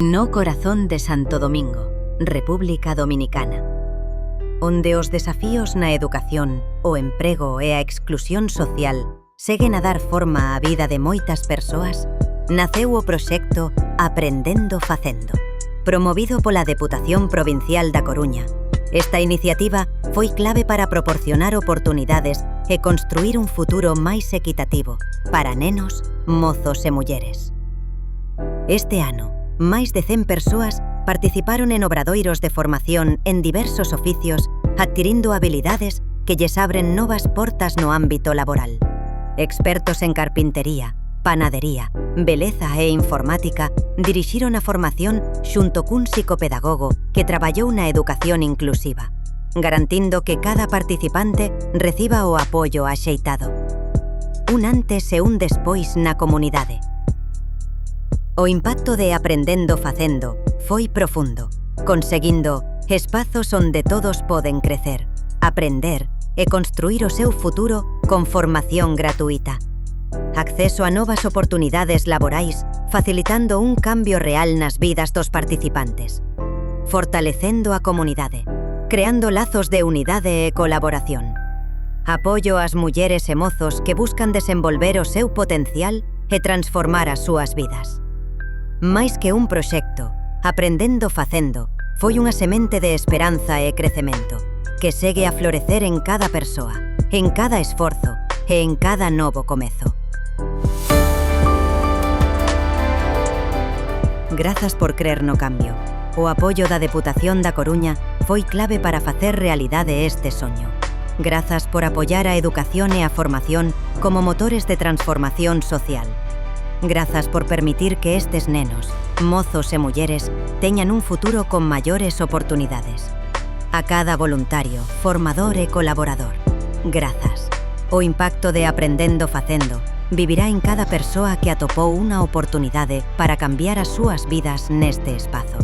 No corazón de Santo Domingo, República Dominicana, onde os desafíos na educación, o emprego e a exclusión social seguen a dar forma á vida de moitas persoas, naceu o proxecto Aprendendo Facendo, promovido pola Deputación Provincial da Coruña. Esta iniciativa foi clave para proporcionar oportunidades e construir un futuro máis equitativo para nenos, mozos e mulleres. Este ano, máis de 100 persoas participaron en obradoiros de formación en diversos oficios, adquirindo habilidades que lles abren novas portas no ámbito laboral. Expertos en carpintería, panadería, beleza e informática dirixiron a formación xunto cun psicopedagogo que traballou na educación inclusiva, garantindo que cada participante reciba o apoio axeitado. Un antes e un despois na comunidade. O impacto de Aprendendo Facendo foi profundo, conseguindo espazos onde todos poden crecer, aprender e construir o seu futuro con formación gratuita. Acceso a novas oportunidades laborais, facilitando un cambio real nas vidas dos participantes. Fortalecendo a comunidade, creando lazos de unidade e colaboración. Apoio ás mulleres e mozos que buscan desenvolver o seu potencial e transformar as súas vidas. Mais que un proxecto, Aprendendo Facendo foi unha semente de esperanza e crecemento, que segue a florecer en cada persoa, en cada esforzo e en cada novo comezo. Grazas por crer no cambio. O apoio da Deputación da Coruña foi clave para facer realidade este soño. Grazas por apoiar a educación e a formación como motores de transformación social. Grazas por permitir que estes nenos, mozos e mulleres teñan un futuro con maiores oportunidades. A cada voluntario, formador e colaborador, grazas. O impacto de Aprendendo Facendo vivirá en cada persoa que atopou unha oportunidade para cambiar as súas vidas neste espazo.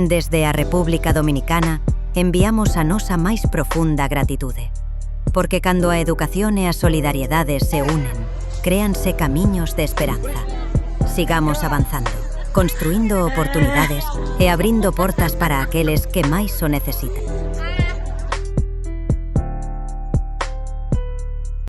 Desde a República Dominicana, enviamos a nosa máis profunda gratitude. Porque cando a educación e a solidariedade se unen, créanse camiños de esperanza. Sigamos avanzando, construindo oportunidades e abrindo portas para aqueles que máis o necesitan.